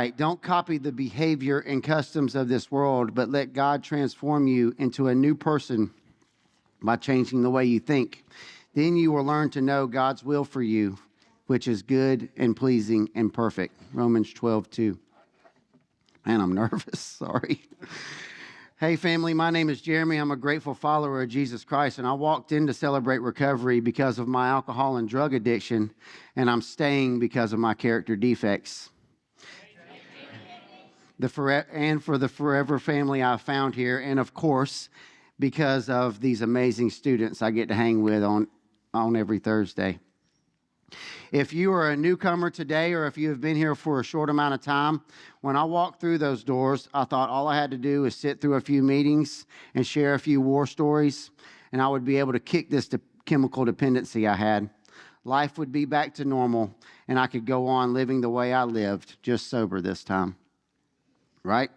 right, don't copy the behavior and customs of this world, but let God transform you into a new person by changing the way you think. Then you will learn to know God's will for you, which is good and pleasing and perfect. Romans 12:2. Man, I'm nervous. Sorry. Hey, family, my name is Jeremy. I'm a grateful follower of Jesus Christ, and I walked in to celebrate recovery because of my alcohol and drug addiction, and I'm staying because of my character defects. For the forever family I found here, and of course, because of these amazing students I get to hang with on every Thursday. If you are a newcomer today, or if you have been here for a short amount of time, when I walked through those doors, I thought all I had to do is sit through a few meetings and share a few war stories, and I would be able to kick this chemical dependency I had. Life would be back to normal, and I could go on living the way I lived, just sober this time. Right?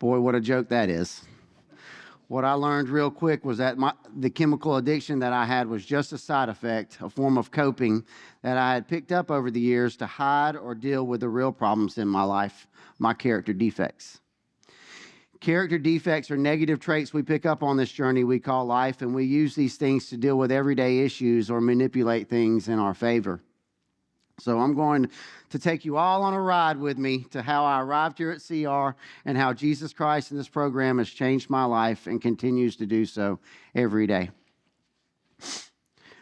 Boy, what a joke that is. What I learned real quick was that the chemical addiction that I had was just a side effect, a form of coping that I had picked up over the years to hide or deal with the real problems in my life, my character defects. Character defects are negative traits we pick up on this journey we call life, and we use these things to deal with everyday issues or manipulate things in our favor. So I'm going to take you all on a ride with me to how I arrived here at CR and how Jesus Christ in this program has changed my life and continues to do so every day.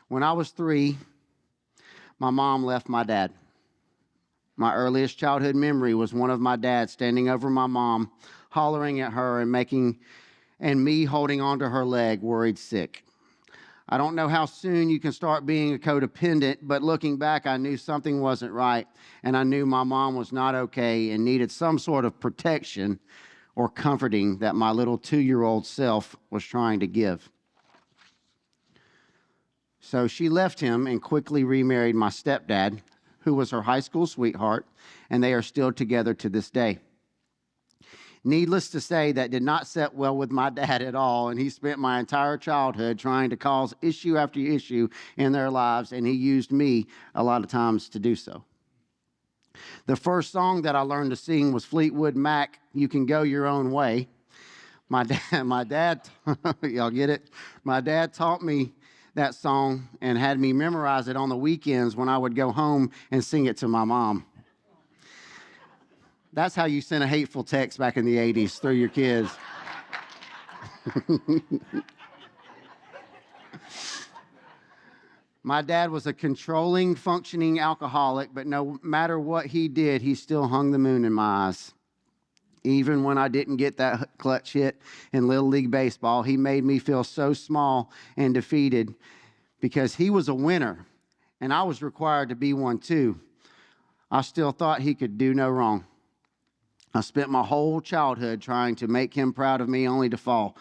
When I was 3, my mom left my dad. My earliest childhood memory was one of my dad standing over my mom, hollering at her and me holding onto her leg, worried sick. I don't know how soon you can start being a codependent, but looking back, I knew something wasn't right, and I knew my mom was not okay and needed some sort of protection or comforting that my little 2-year-old self was trying to give. So she left him and quickly remarried my stepdad, who was her high school sweetheart, and they are still together to this day. Needless to say, that did not set well with my dad at all, and he spent my entire childhood trying to cause issue after issue in their lives, and he used me a lot of times to do so. The first song that I learned to sing was Fleetwood Mac, You Can Go Your Own Way. My dad, y'all get it? My dad taught me that song and had me memorize it on the weekends when I would go home and sing it to my mom. That's how you sent a hateful text back in the 80s through your kids. My dad was a controlling, functioning alcoholic, but no matter what he did, he still hung the moon in my eyes. Even when I didn't get that clutch hit in Little League Baseball, he made me feel so small and defeated because he was a winner, and I was required to be one too. I still thought he could do no wrong. I spent my whole childhood trying to make him proud of me, only to fall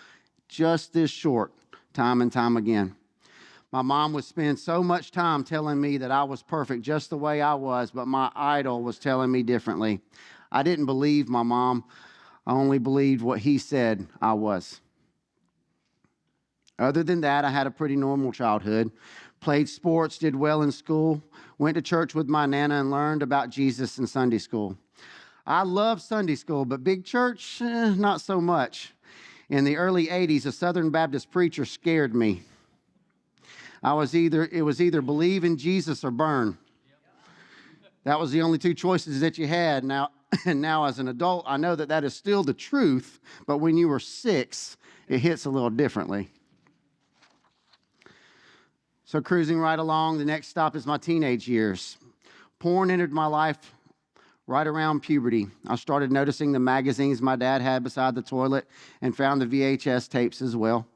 just this short, time and time again. My mom would spend so much time telling me that I was perfect just the way I was, but my idol was telling me differently. I didn't believe my mom. I only believed what he said I was. Other than that, I had a pretty normal childhood. Played sports, did well in school, went to church with my Nana, and learned about Jesus in Sunday school. I loved Sunday school, but big church, not so much. In the early 80s, a Southern Baptist preacher scared me. It was either believe in Jesus or burn. That was the only 2 choices that you had. Now as an adult, I know that is still the truth, but when you were 6, it hits a little differently. So cruising right along, the next stop is my teenage years. Porn entered my life right around puberty. I started noticing the magazines my dad had beside the toilet and found the VHS tapes as well.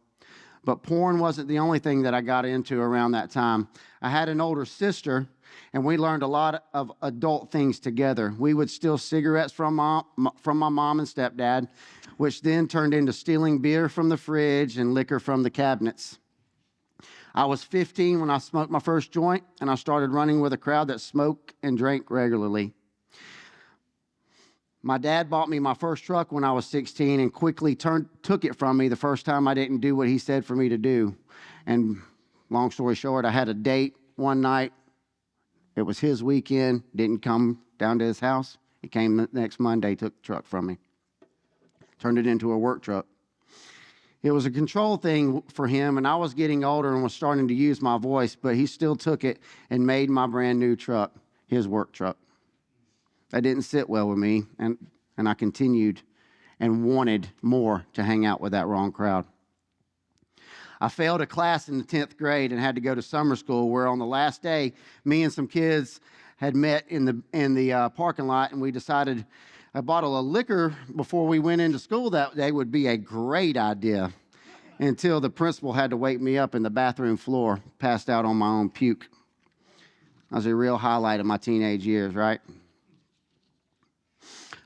But porn wasn't the only thing that I got into around that time. I had an older sister, and we learned a lot of adult things together. We would steal cigarettes from my mom and stepdad, which then turned into stealing beer from the fridge and liquor from the cabinets. I was 15 when I smoked my first joint, and I started running with a crowd that smoked and drank regularly. My dad bought me my first truck when I was 16 and quickly took it from me the first time I didn't do what he said for me to do. And long story short, I had a date one night It was his weekend, didn't come down to his house. He came the next Monday, took the truck from me, turned it into a work truck. It was a control thing for him, and I was getting older and was starting to use my voice, but he still took it and made my brand new truck his work truck. That didn't sit well with me, and I continued and wanted more to hang out with that wrong crowd. I failed a class in the 10th grade and had to go to summer school, where on the last day, me and some kids had met in the parking lot, and we decided a bottle of liquor before we went into school that day would be a great idea, until the principal had to wake me up in the bathroom floor, passed out on my own puke. That was a real highlight of my teenage years, right?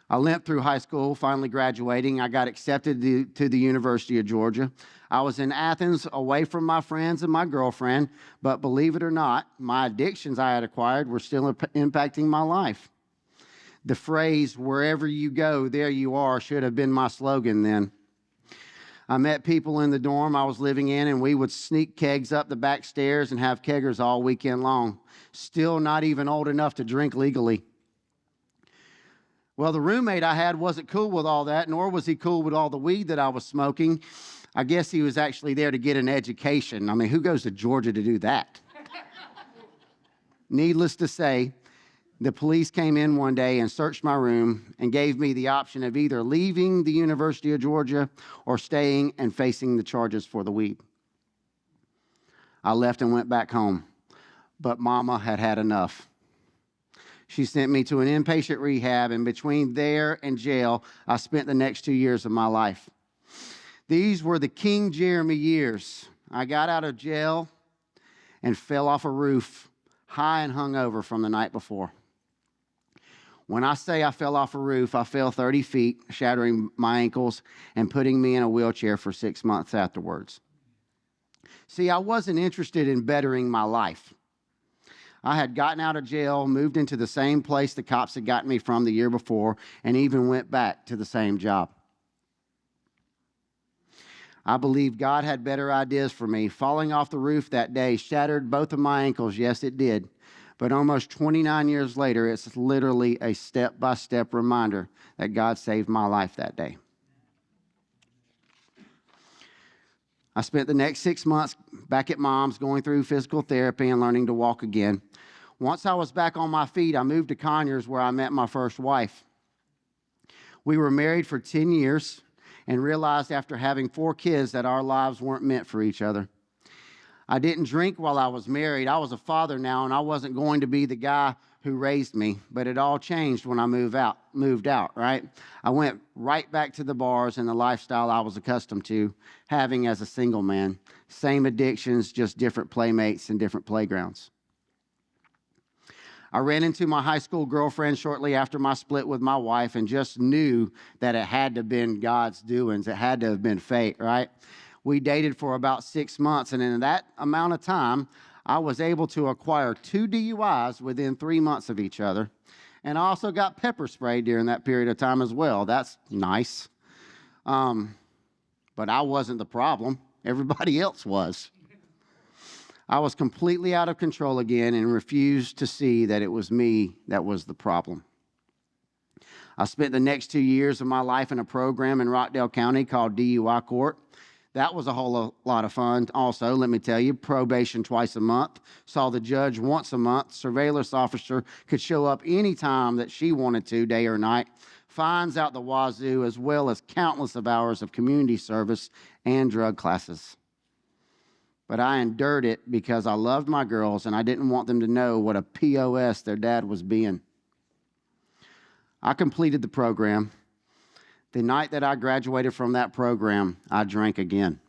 I limped through high school, finally graduating. I got accepted to the University of Georgia. I was in Athens, away from my friends and my girlfriend, but believe it or not, my addictions I had acquired were still impacting my life. The phrase, "wherever you go, there you are," should have been my slogan then. I met people in the dorm I was living in, and we would sneak kegs up the back stairs and have keggers all weekend long. Still not even old enough to drink legally. Well, the roommate I had wasn't cool with all that, nor was he cool with all the weed that I was smoking. I guess he was actually there to get an education. I mean, who goes to Georgia to do that? Needless to say, the police came in one day and searched my room and gave me the option of either leaving the University of Georgia or staying and facing the charges for the weed. I left and went back home, but Mama had had enough. She sent me to an inpatient rehab, and between there and jail, I spent the next 2 years of my life. These were the King Jeremy years. I got out of jail and fell off a roof, high and hungover from the night before. When I say I fell off a roof, I fell 30 feet, shattering my ankles and putting me in a wheelchair for 6 months afterwards. See, I wasn't interested in bettering my life. I had gotten out of jail, moved into the same place the cops had gotten me from the year before, and even went back to the same job. I believed God had better ideas for me. Falling off the roof that day shattered both of my ankles. Yes, it did. But almost 29 years later, it's literally a step-by-step reminder that God saved my life that day. I spent the next 6 months back at Mom's, going through physical therapy and learning to walk again. Once I was back on my feet, I moved to Conyers, where I met my first wife. We were married for 10 years and realized after having 4 kids that our lives weren't meant for each other. I didn't drink while I was married. I was a father now, and I wasn't going to be the guy who raised me, but it all changed when I moved out, right? I went right back to the bars and the lifestyle I was accustomed to having as a single man. Same addictions, just different playmates and different playgrounds. I ran into my high school girlfriend shortly after my split with my wife and just knew that it had to have been God's doings. It had to have been fate, right? We dated for about 6 months, and in that amount of time, I was able to acquire 2 DUIs within 3 months of each other. And I also got pepper sprayed during that period of time as well. That's nice. But I wasn't the problem. Everybody else was. I was completely out of control again and refused to see that it was me that was the problem. I spent the next 2 years of my life in a program in Rockdale County called DUI Court. That was a whole lot of fun. Also, let me tell you, probation twice a month, saw the judge once a month, surveillance officer could show up anytime that she wanted to, day or night, fines out the wazoo, as well as countless of hours of community service and drug classes. But I endured it because I loved my girls and I didn't want them to know what a POS their dad was being. I completed the program. The night that I graduated from that program, I drank again.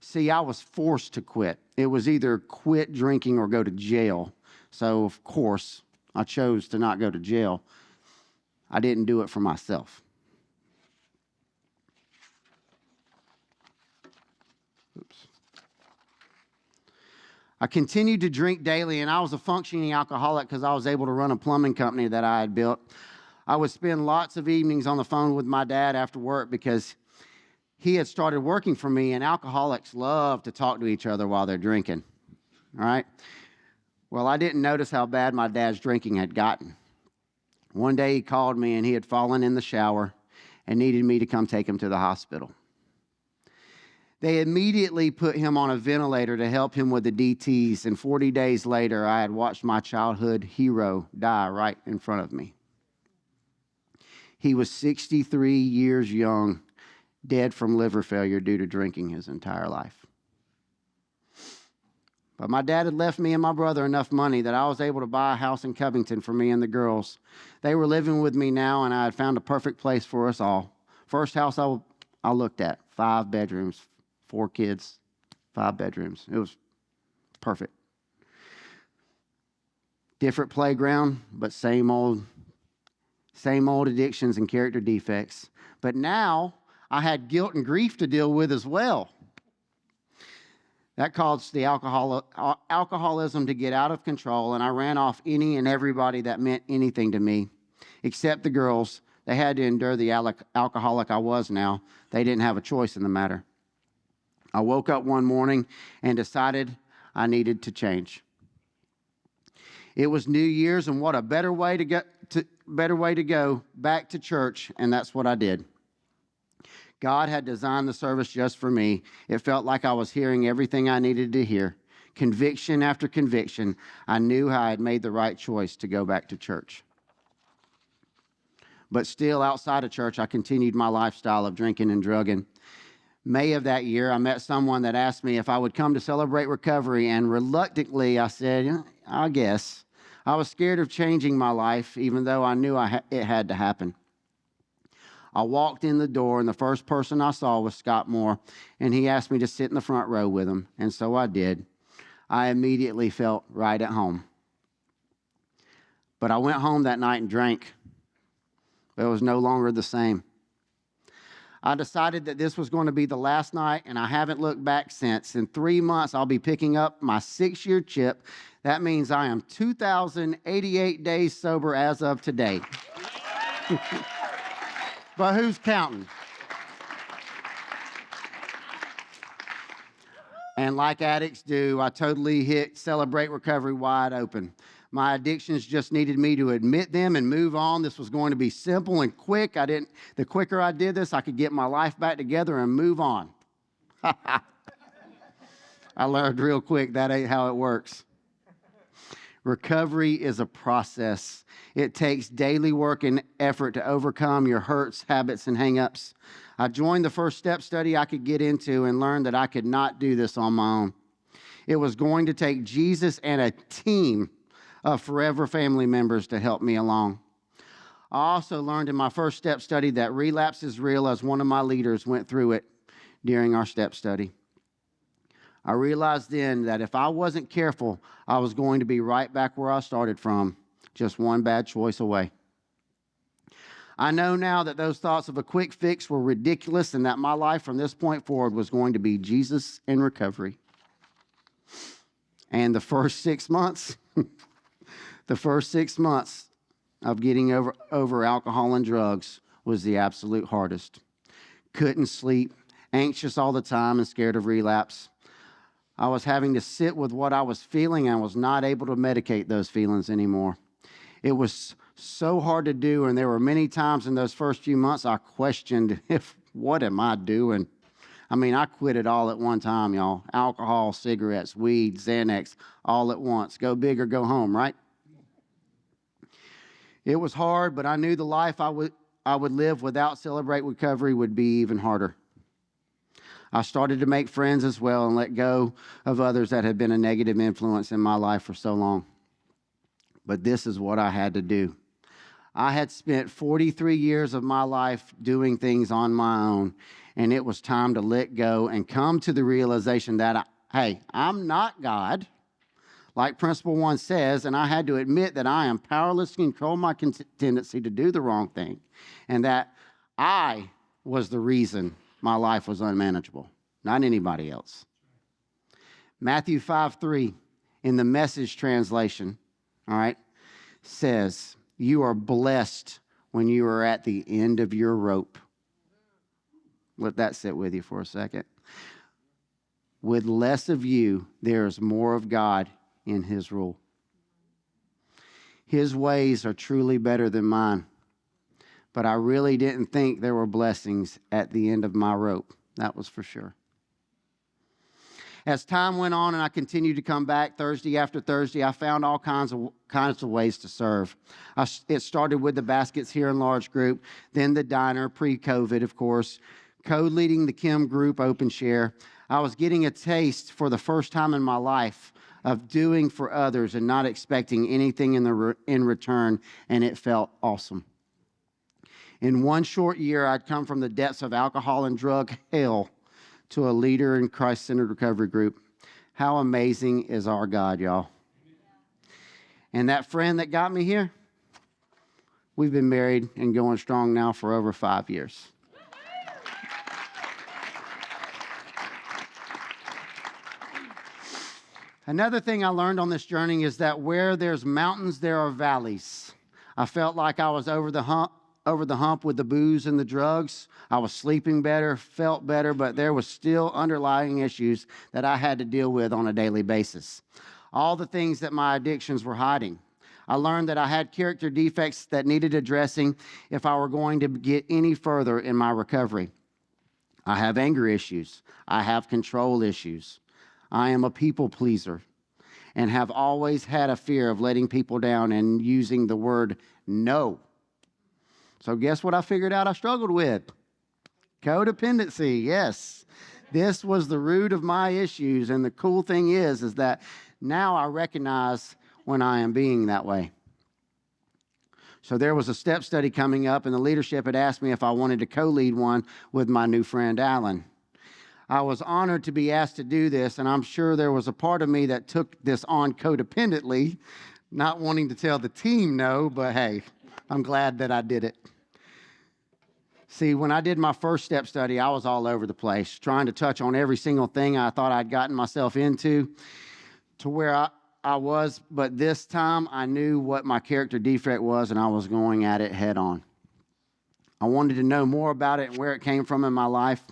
See, I was forced to quit. It was either quit drinking or go to jail. So, of course, I chose to not go to jail. I didn't do it for myself. Oops. I continued to drink daily, and I was a functioning alcoholic because I was able to run a plumbing company that I had built. I would spend lots of evenings on the phone with my dad after work because he had started working for me, and alcoholics love to talk to each other while they're drinking, all right? Well, I didn't notice how bad my dad's drinking had gotten. One day he called me and he had fallen in the shower and needed me to come take him to the hospital. They immediately put him on a ventilator to help him with the DTs, and 40 days later, I had watched my childhood hero die right in front of me. He was 63 years young, dead from liver failure due to drinking his entire life. But my dad had left me and my brother enough money that I was able to buy a house in Covington for me and the girls. They were living with me now, and I had found a perfect place for us all. First house I looked at, 5 bedrooms, 4 kids, 5 bedrooms. It was perfect. Different playground, but same old addictions and character defects. But now I had guilt and grief to deal with as well. That caused the alcoholism to get out of control, and I ran off any and everybody that meant anything to me, except the girls. They had to endure the alcoholic I was now. They didn't have a choice in the matter. I woke up one morning and decided I needed to change. It was New Year's, and what a better way to go back to church, and that's what I did. God had designed the service just for me. It felt like I was hearing everything I needed to hear. Conviction after conviction, I knew I had made the right choice to go back to church. But still, outside of church, I continued my lifestyle of drinking and drugging. May of that year, I met someone that asked me if I would come to celebrate recovery, and reluctantly, I said, I guess. I was scared of changing my life, even though I knew it had to happen. I walked in the door, and the first person I saw was Scott Moore, and he asked me to sit in the front row with him, and so I did. I immediately felt right at home. But I went home that night and drank, but it was no longer the same. I decided that this was going to be the last night, and I haven't looked back since. In 3 months, I'll be picking up my 6-year chip. That means I am 2,088 days sober as of today. But who's counting? And like addicts do, I totally hit Celebrate Recovery wide open. My addictions just needed me to admit them and move on. This was going to be simple and quick. The quicker I did this, I could get my life back together and move on. I learned real quick that ain't how it works. Recovery is a process. It takes daily work and effort to overcome your hurts, habits, and hang-ups. I joined the first step study I could get into and learned that I could not do this on my own. It was going to take Jesus and a team of forever family members to help me along. I also learned in my first step study that relapse is real, as one of my leaders went through it during our step study. I realized then that if I wasn't careful, I was going to be right back where I started from, just one bad choice away. I know now that those thoughts of a quick fix were ridiculous, and that my life from this point forward was going to be Jesus in recovery. And the first 6 months, of getting over alcohol and drugs was the absolute hardest. Couldn't sleep, anxious all the time, and scared of relapse. I was having to sit with what I was feeling, and I was not able to medicate those feelings anymore. It was so hard to do, and there were many times in those first few months I questioned what am I doing? I mean, I quit it all at one time, y'all. Alcohol, cigarettes, weed, Xanax, all at once. Go big or go home, right? It was hard, but I knew the life I would live without Celebrate Recovery would be even harder. I started to make friends as well and let go of others that had been a negative influence in my life for so long. But this is what I had to do. I had spent 43 years of my life doing things on my own, and it was time to let go and come to the realization that, I'm not God, like Principle 1 says, and I had to admit that I am powerless to control my tendency to do the wrong thing, and that I was the reason my life was unmanageable, not anybody else. Matthew 5:3 in the Message translation, says, "You are blessed when you are at the end of your rope." Let that sit with you for a second. With less of you, there is more of God in His rule. His ways are truly better than mine. But I really didn't think there were blessings at the end of my rope. That was for sure. As time went on and I continued to come back Thursday after Thursday, I found all kinds of ways to serve. It started with the baskets here in large group, then the diner, pre-COVID, of course, co-leading the Kim group open share. I was getting a taste for the first time in my life of doing for others and not expecting anything in return, and it felt awesome. In one short year, I'd come from the depths of alcohol and drug hell to a leader in Christ-centered recovery group. How amazing is our God, y'all? And that friend that got me here, we've been married and going strong now for over 5 years. Another thing I learned on this journey is that where there's mountains, there are valleys. I felt like I was over the hump with the booze and the drugs. I was sleeping better, felt better, but there was still underlying issues that I had to deal with on a daily basis. All the things that my addictions were hiding. I learned that I had character defects that needed addressing if I were going to get any further in my recovery. I have anger issues. I have control issues. I am a people pleaser and have always had a fear of letting people down and using the word no. So guess what I figured out I struggled with? Codependency, yes. This was the root of my issues, and the cool thing is that now I recognize when I am being that way. So there was a step study coming up, and the leadership had asked me if I wanted to co-lead one with my new friend, Alan. I was honored to be asked to do this, and I'm sure there was a part of me that took this on codependently, not wanting to tell the team no, but hey, I'm glad that I did it. See, when I did my first step study, I was all over the place, trying to touch on every single thing I thought I'd gotten myself into to where I was. But this time, I knew what my character defect was, and I was going at it head on. I wanted to know more about it and where it came from in my life.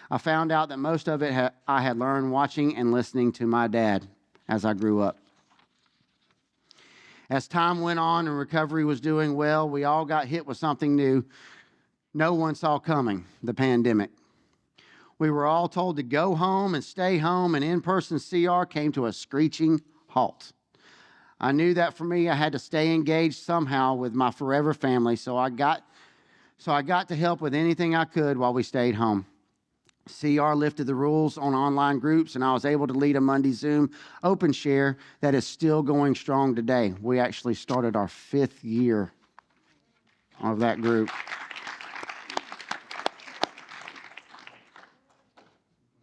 I found out that most of it I had learned watching and listening to my dad as I grew up. As time went on and recovery was doing well, we all got hit with something new no one saw coming, the pandemic. We were all told to go home and stay home, and in-person CR came to a screeching halt. I knew that for me, I had to stay engaged somehow with my forever family, so I got to help with anything I could while we stayed home. CR lifted the rules on online groups, and I was able to lead a Monday Zoom open share that is still going strong today. We actually started our 5th year of that group.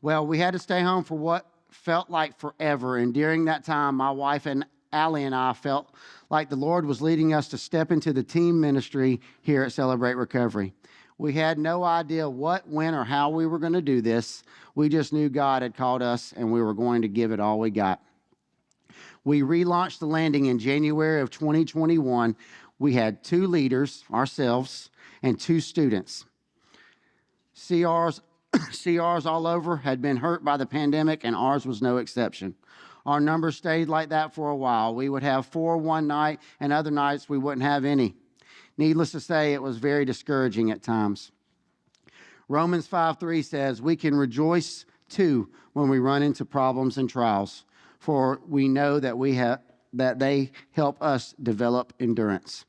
Well, we had to stay home for what felt like forever, and during that time, my wife and Allie and I felt like the Lord was leading us to step into the team ministry here at Celebrate Recovery. We had no idea what, when, or how we were going to do this. We just knew God had called us, and we were going to give it all we got. We relaunched the landing in January of 2021. We had 2 leaders, ourselves, and 2 students. CRs all over had been hurt by the pandemic, and ours was no exception. Our numbers stayed like that for a while. We would have 4 one night, and other nights we wouldn't have any. Needless to say, it was very discouraging at times. Romans 5:3 says, "We can rejoice too when we run into problems and trials, for we know that they help us develop endurance."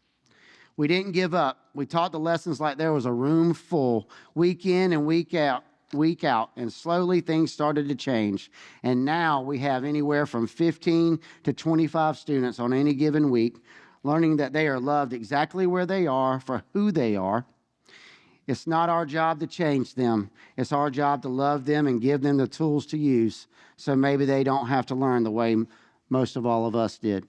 We didn't give up. We taught the lessons like there was a room full, week in and week out, and slowly things started to change. And now we have anywhere from 15 to 25 students on any given week, learning that they are loved exactly where they are for who they are. It's not our job to change them. It's our job to love them and give them the tools to use, so maybe they don't have to learn the way most of all of us did.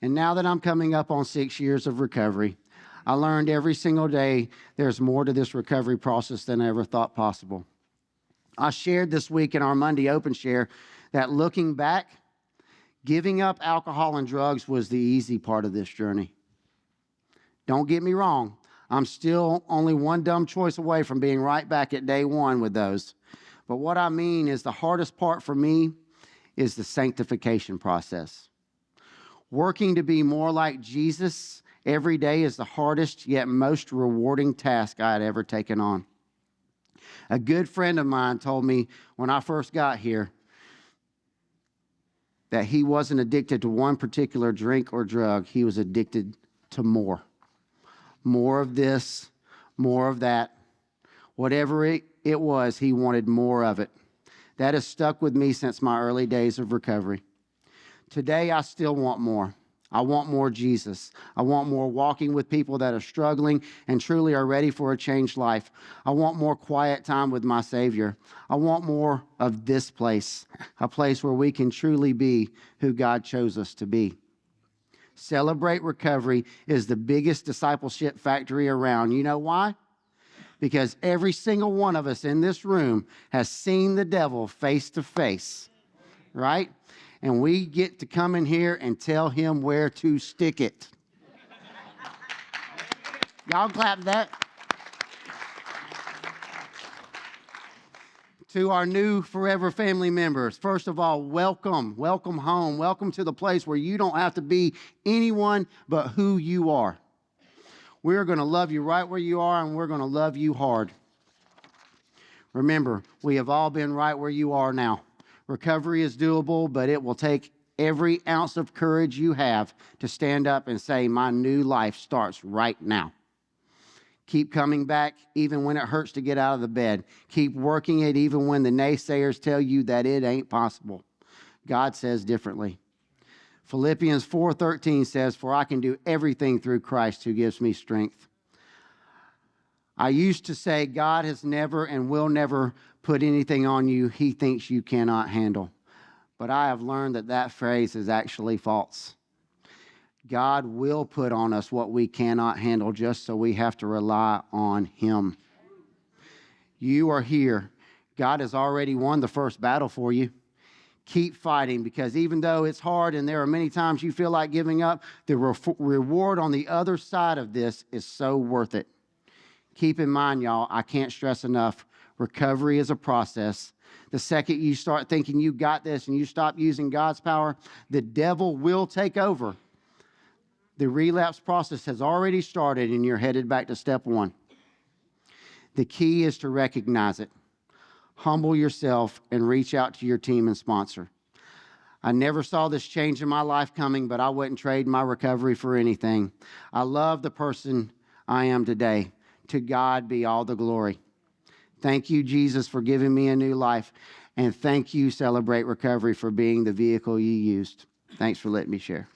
And now that I'm coming up on 6 years of recovery, I learned every single day there's more to this recovery process than I ever thought possible. I shared this week in our Monday Open Share that looking back, giving up alcohol and drugs was the easy part of this journey. Don't get me wrong, I'm still only one dumb choice away from being right back at day one with those. But what I mean is the hardest part for me is the sanctification process. Working to be more like Jesus every day is the hardest yet most rewarding task I had ever taken on. A good friend of mine told me when I first got here that he wasn't addicted to one particular drink or drug. He was addicted to more. More of this, more of that. Whatever it was, he wanted more of it. That has stuck with me since my early days of recovery. Today, I still want more. I want more Jesus. I want more walking with people that are struggling and truly are ready for a changed life. I want more quiet time with my Savior. I want more of this place, a place where we can truly be who God chose us to be. Celebrate Recovery is the biggest discipleship factory around. You know why? Because every single one of us in this room has seen the devil face to face, right? And we get to come in here and tell him where to stick it. Y'all clap that. To our new Forever family members, first of all, welcome. Welcome home. Welcome to the place where you don't have to be anyone but who you are. We're going to love you right where you are, and we're going to love you hard. Remember, we have all been right where you are now. Recovery is doable, but it will take every ounce of courage you have to stand up and say, my new life starts right now. Keep coming back even when it hurts to get out of the bed. Keep working it even when the naysayers tell you that it ain't possible. God says differently. Philippians 4:13 says, for I can do everything through Christ who gives me strength. I used to say God has never and will never put anything on you he thinks you cannot handle. But I have learned that that phrase is actually false. God will put on us what we cannot handle, just so we have to rely on him. You are here. God has already won the first battle for you. Keep fighting, because even though it's hard and there are many times you feel like giving up, the reward on the other side of this is so worth it. Keep in mind, y'all, I can't stress enough, recovery is a process. The second you start thinking you got this and you stop using God's power, the devil will take over. The relapse process has already started and you're headed back to step one. The key is to recognize it. Humble yourself and reach out to your team and sponsor. I never saw this change in my life coming, but I wouldn't trade my recovery for anything. I love the person I am today. To God be all the glory. Thank you, Jesus, for giving me a new life. And thank you, Celebrate Recovery, for being the vehicle you used. Thanks for letting me share.